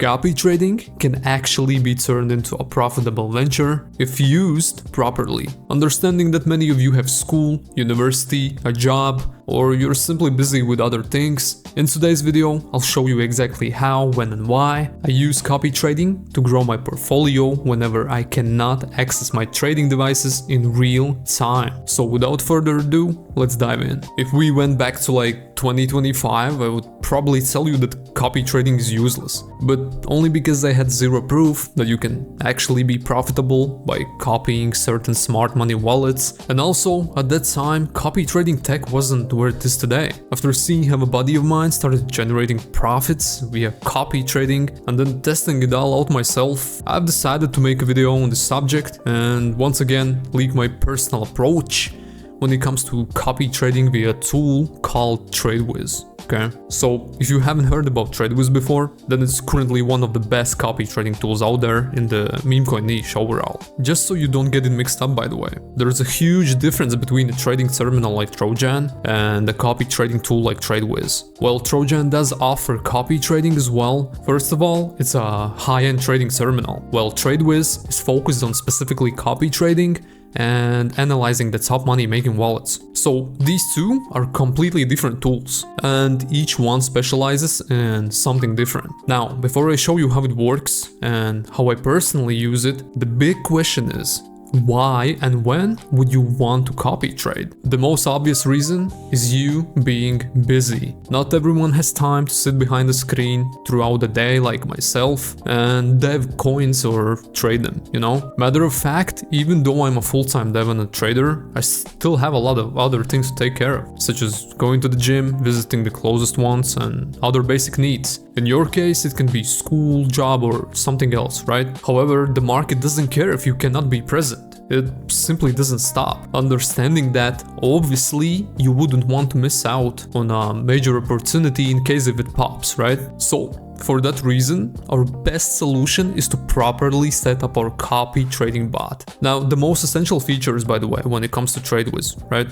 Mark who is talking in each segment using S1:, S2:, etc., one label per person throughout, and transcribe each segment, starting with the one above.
S1: Copy trading can actually be turned into a profitable venture if used properly. Understanding that many of you have school, university, a job, or you're simply busy with other things, in today's video I'll show you exactly how, when and why I use copy trading to grow my portfolio whenever I cannot access my trading devices in real time. So without further ado, let's dive in. If we went back to like 2025, I would probably tell you that copy trading is useless, but only because I had zero proof that you can actually be profitable by copying certain smart money wallets, and also at that time copy trading tech wasn't where it is today. After seeing how a buddy of mine started generating profits via copy trading and then testing it all out myself, I've decided to make a video on this subject and once again leak my personal approach when it comes to copy trading via a tool called TradeWiz. Okay, so if you haven't heard about TradeWiz before, then it's currently one of the best copy trading tools out there in the MEMECOIN niche overall. Just so you don't get it mixed up, by the way, there's a huge difference between a trading terminal like Trojan and a copy trading tool like TradeWiz. While Trojan does offer copy trading as well, first of all, it's a high-end trading terminal, while TradeWiz is focused on specifically copy trading and analyzing the top money making wallets. So these two are completely different tools and each one specializes in something different. Now, before I show you how it works and how I personally use it, the big question is, why and when would you want to copy trade? The most obvious reason is you being busy. Not everyone has time to sit behind the screen throughout the day like myself and dev coins or trade them, you know? Matter of fact, even though I'm a full-time dev and a trader, I still have a lot of other things to take care of, such as going to the gym, visiting the closest ones, and other basic needs. In your case, it can be school, job, or something else, right? However, the market doesn't care if you cannot be present. It simply doesn't stop. Understanding that, obviously, you wouldn't want to miss out on a major opportunity in case if it pops, right? So, for that reason, our best solution is to properly set up our copy trading bot. Now, the most essential features, by the way, when it comes to TradeWiz, right,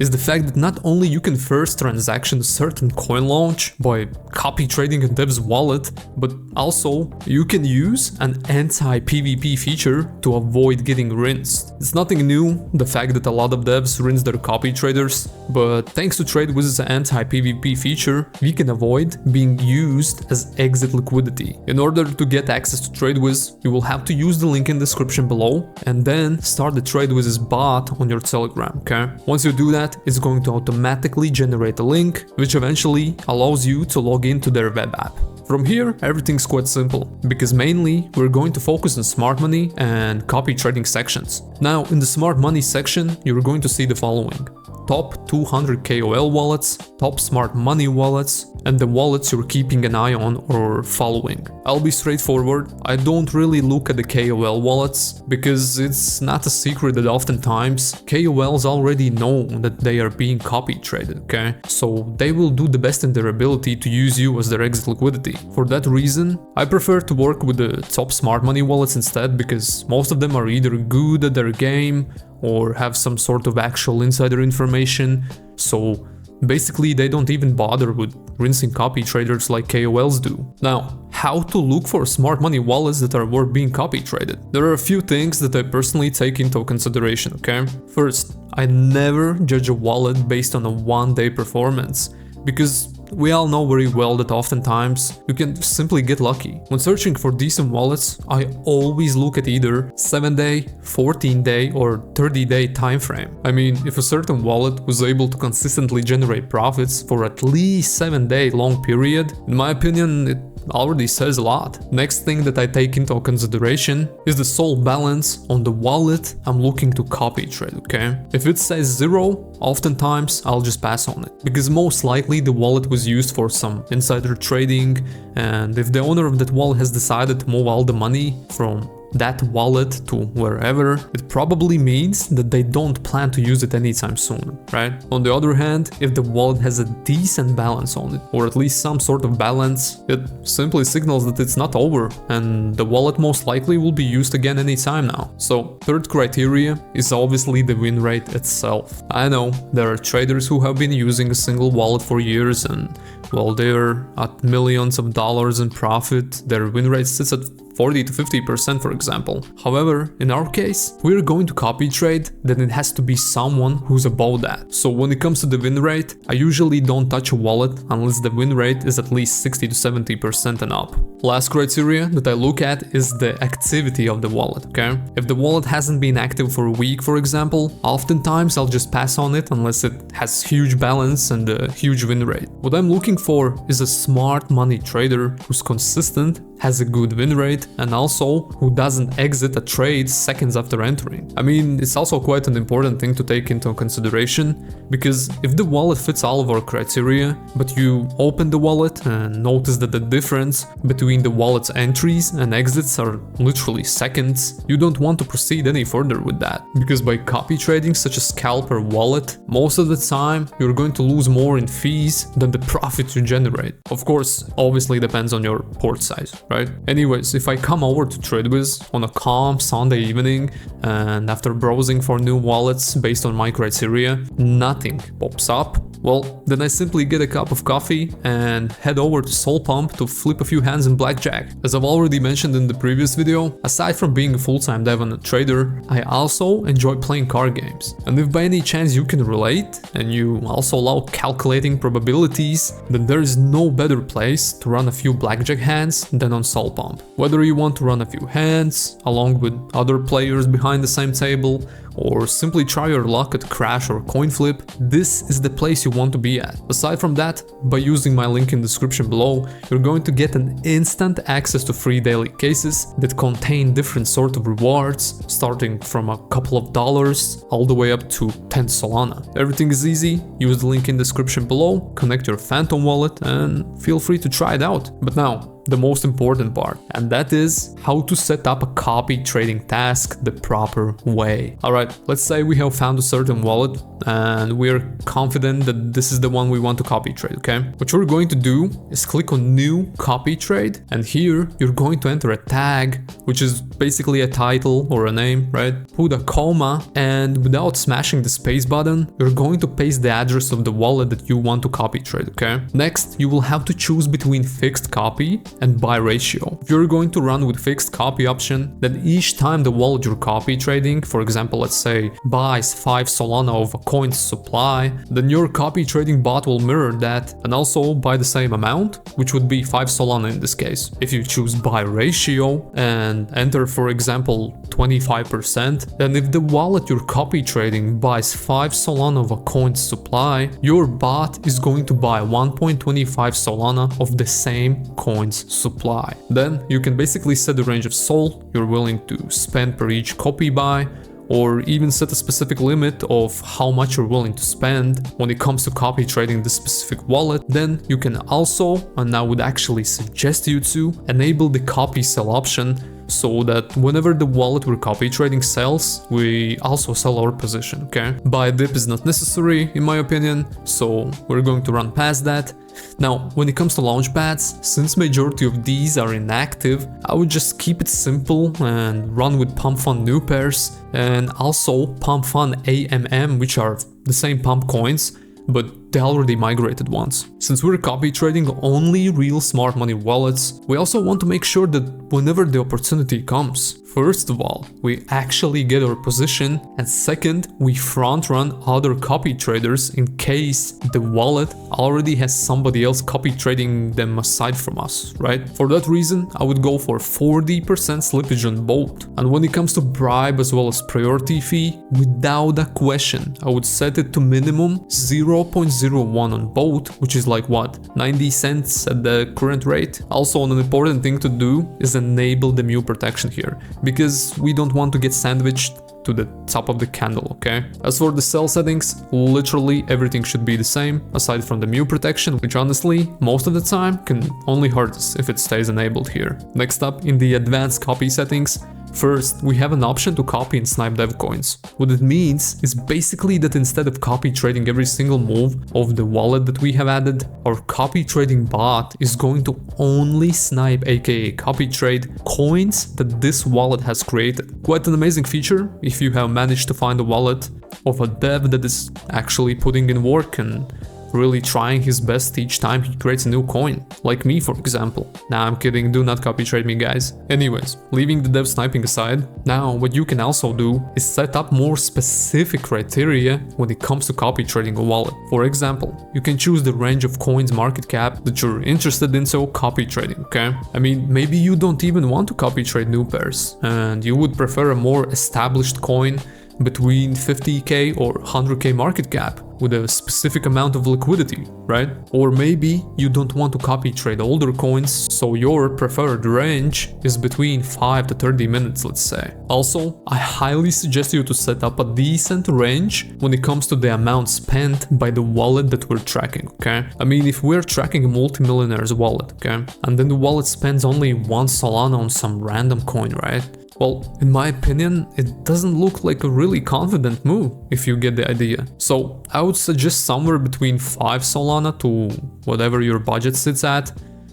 S1: is the fact that not only you can first transaction a certain coin launch by copy trading a dev's wallet, but also you can use an anti-PvP feature to avoid getting rinsed. It's nothing new, the fact that a lot of devs rinse their copy traders, but thanks to TradeWiz's anti-PvP feature, we can avoid being used as exit liquidity. In order to get access to TradeWiz, you will have to use the link in the description below and then start the TradeWiz's bot on your Telegram, okay? Once you do that, it's going to automatically generate a link, which eventually allows you to log into their web app. From here, everything's quite simple, because mainly we're going to focus on smart money and copy trading sections. Now, in the smart money section, you're going to see the following: top 200 KOL wallets, top smart money wallets, and the wallets you're keeping an eye on or following. I'll be straightforward, I don't really look at the KOL wallets because it's not a secret that oftentimes KOLs already know that they are being copy traded, okay? So they will do the best in their ability to use you as their exit liquidity. For that reason, I prefer to work with the top smart money wallets instead, because most of them are either good at their game or have some sort of actual insider information, so basically they don't even bother with rinsing copy traders like KOLs do. Now, how to look for smart money wallets that are worth being copy traded? There are a few things that I personally take into consideration, okay? First, I never judge a wallet based on a one-day performance, because we all know very well that oftentimes you can simply get lucky. When searching for decent wallets, I always look at either 7-day, 14-day or 30-day time frame. I mean, if a certain wallet was able to consistently generate profits for at least 7-day long period, in my opinion, it already says a lot. Next thing that I take into consideration is the SOL balance on the wallet I'm looking to copy trade, okay? If it says 0, oftentimes I'll just pass on it, because most likely the wallet was used for some insider trading, and if the owner of that wallet has decided to move all the money from that wallet to wherever, it probably means that they don't plan to use it anytime soon, right? On the other hand, if the wallet has a decent balance on it, or at least some sort of balance, it simply signals that it's not over and the wallet most likely will be used again anytime now. So third criteria is obviously the win rate itself. I know there are traders who have been using a single wallet for years and Well, they're at millions of dollars in profit. Their win rate sits at 40 to 50%, for example. However, in our case, we're going to copy trade, then it has to be someone who's above that. So when it comes to the win rate, I usually don't touch a wallet unless the win rate is at least 60 to 70% and up. Last criteria that I look at is the activity of the wallet, okay? If the wallet hasn't been active for a week, for example, oftentimes I'll just pass on it unless it has huge balance and a huge win rate. What I'm looking for is a smart money trader who's consistent, has a good win rate, and also who doesn't exit a trade seconds after entering. I mean, it's also quite an important thing to take into consideration, because if the wallet fits all of our criteria, but you open the wallet and notice that the difference between the wallet's entries and exits are literally seconds, you don't want to proceed any further with that. Because by copy trading such a scalper wallet, most of the time you're going to lose more in fees than the profit you generate. Of course, obviously depends on your port size, right? Anyways, if I come over to TradeWiz on a calm Sunday evening and after browsing for new wallets based on my criteria, nothing pops up, well, then I simply get a cup of coffee and head over to Soul Pump to flip a few hands in blackjack. As I've already mentioned in the previous video, aside from being a full-time dev and a trader, I also enjoy playing card games. And if by any chance you can relate and you also love calculating probabilities, then there is no better place to run a few blackjack hands than on Soul Pump. Whether you want to run a few hands along with other players behind the same table, or simply try your luck at Crash or Coin Flip, this is the place you want to be at. Aside from that, by using my link in the description below, you're going to get an instant access to free daily cases that contain different sort of rewards, starting from a couple of dollars all the way up to 10 Solana. Everything is easy, use the link in the description below, connect your Phantom wallet and feel free to try it out. But now, the most important part, and that is how to set up a copy trading task the proper way. Alright, let's say we have found a certain wallet and we're confident that this is the one we want to copy trade, okay? What you're going to do is click on new copy trade, and here you're going to enter a tag, which is basically a title or a name, right? Put a comma, and without smashing the space button, you're going to paste the address of the wallet that you want to copy trade, okay? Next, you will have to choose between fixed copy and buy ratio. If you're going to run with fixed copy option, then each time the wallet you're copy trading, for example, let's say buys 5 Solana of a coin's supply, then your copy trading bot will mirror that and also buy the same amount, which would be 5 Solana in this case. If you choose buy ratio and enter, for example, 25%, then if the wallet you're copy trading buys 5 Solana of a coin's supply, your bot is going to buy 1.25 Solana of the same coin's supply. Then you can basically set the range of SOL you're willing to spend per each copy buy, or even set a specific limit of how much you're willing to spend when it comes to copy trading this specific wallet. Then you can also, and I would actually suggest you to, enable the copy sell option, so that whenever the wallet we're copy trading sells, we also sell our position, okay? Buy dip is not necessary in my opinion, so we're going to run past that. Now, when it comes to launchpads, since majority of these are inactive, I would just keep it simple and run with Pump Fund new pairs and also Pump Fund AMM, which are the same pump coins, but the already migrated ones. Since we're copy trading only real smart money wallets, we also want to make sure that whenever the opportunity comes, first of all, we actually get our position, and second, we front run other copy traders in case the wallet already has somebody else copy trading them aside from us, right? For that reason, I would go for 40% slippage on both. And when it comes to bribe as well as priority fee, without a question, I would set it to minimum 0.01 on both, which is like what, 90 cents at the current rate. Also, an important thing to do is enable the Mu protection here, because we don't want to get sandwiched to the top of the candle, okay? As for the sell settings, literally everything should be the same, aside from the Mu protection, which honestly, most of the time can only hurt us if it stays enabled here. Next up, in the advanced copy settings, first, we have an option to copy and snipe dev coins. What it means is basically that instead of copy trading every single move of the wallet that we have added, our copy trading bot is going to only snipe, aka copy trade, coins that this wallet has created. Quite an amazing feature if you have managed to find a wallet of a dev that is actually putting in work and really trying his best each time he creates a new coin, like me for example. Nah, I'm kidding, do not copy trade me guys. Anyways, leaving the dev sniping aside, now what you can also do is set up more specific criteria when it comes to copy trading a wallet. For example, you can choose the range of coins market cap that you're interested in, so copy trading, okay? I mean, maybe you don't even want to copy trade new pairs and you would prefer a more established coin between 50k or 100k market cap with a specific amount of liquidity, right? Or maybe you don't want to copy trade older coins, so your preferred range is between 5 to 30 minutes, let's say. Also, I highly suggest you to set up a decent range when it comes to the amount spent by the wallet that we're tracking, okay? I mean, if we're tracking a multimillionaire's wallet, okay, and then the wallet spends only 1 Solana on some random coin, right? Well, in my opinion, it doesn't look like a really confident move, if you get the idea. So I would suggest somewhere between 5 Solana to whatever your budget sits at.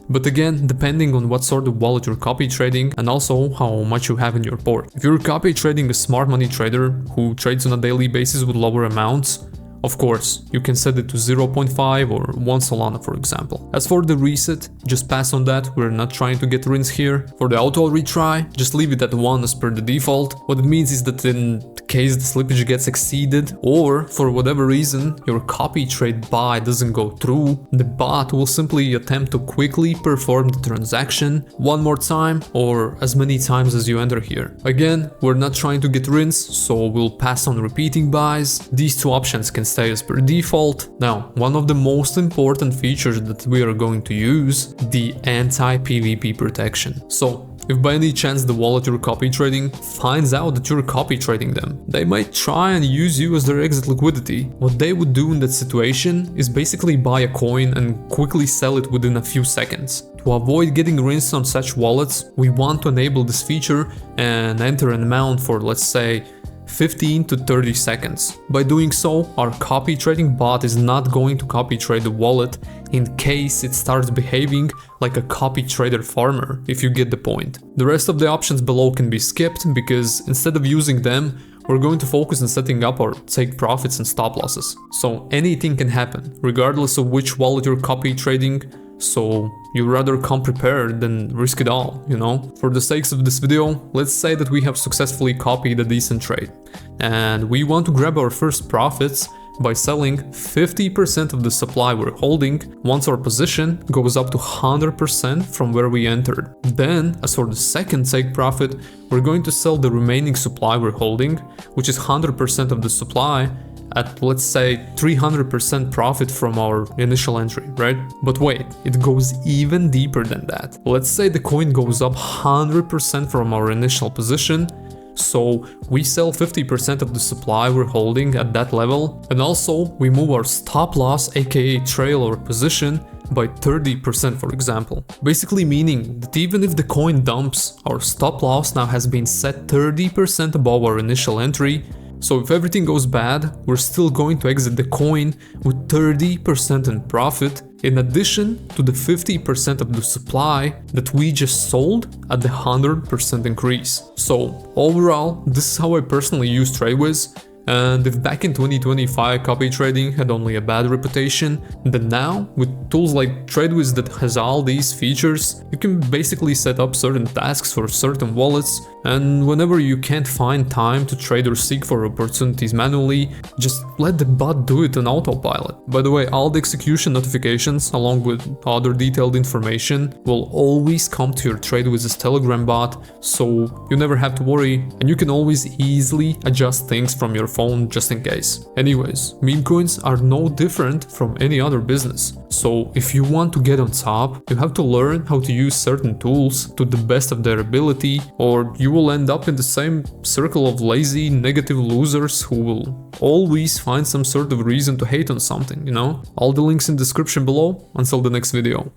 S1: But again, depending on what sort of wallet you're copy trading and also how much you have in your port. If you're copy trading a smart money trader who trades on a daily basis with lower amounts, of course, you can set it to 0.5 or 1 Solana for example. As for the reset, just pass on that, we're not trying to get rinse here. For the auto retry, just leave it at 1 as per the default. What it means is that in case the slippage gets exceeded or for whatever reason your copy trade buy doesn't go through, the bot will simply attempt to quickly perform the transaction one more time or as many times as you enter here. Again, we're not trying to get rinse, so we'll pass on repeating buys. These two options can stay as per default. Now, one of the most important features that we are going to use, the anti-PVP protection. So, if by any chance the wallet you're copy trading finds out that you're copy trading them, they might try and use you as their exit liquidity. What they would do in that situation is basically buy a coin and quickly sell it within a few seconds. To avoid getting rinsed on such wallets, we want to enable this feature and enter an amount for, let's say, 15 to 30 seconds. By doing so, our copy trading bot is not going to copy trade the wallet in case it starts behaving like a copy trader farmer, if you get the point. The rest of the options below can be skipped because instead of using them, we're going to focus on setting up our take profits and stop losses. So anything can happen, regardless of which wallet you're copy trading. So you rather come prepared than risk it all, you know? For the sakes of this video, let's say that we have successfully copied a decent trade and we want to grab our first profits by selling 50% of the supply we're holding once our position goes up to 100% from where we entered. Then, as for the second take profit, we're going to sell the remaining supply we're holding, which is 100% of the supply, at let's say 300% profit from our initial entry, right? But wait, it goes even deeper than that. Let's say the coin goes up 100% from our initial position, so we sell 50% of the supply we're holding at that level, and also we move our stop loss, aka trail or position, by 30% for example. Basically meaning that even if the coin dumps, our stop loss now has been set 30% above our initial entry. So if everything goes bad, we're still going to exit the coin with 30% in profit, in addition to the 50% of the supply that we just sold at the 100% increase. So overall, this is how I personally use TradeWiz. And if back in 2025 copy trading had only a bad reputation, then now, with tools like TradeWiz that has all these features, you can basically set up certain tasks for certain wallets, and whenever you can't find time to trade or seek for opportunities manually, just let the bot do it on autopilot. By the way, all the execution notifications, along with other detailed information, will always come to your TradeWiz's Telegram bot, so you never have to worry, and you can always easily adjust things from your phone just in case. Anyways, meme coins are no different from any other business. So if you want to get on top, you have to learn how to use certain tools to the best of their ability, or you will end up in the same circle of lazy, negative losers who will always find some sort of reason to hate on something, you know? All the links in the description below. Until the next video.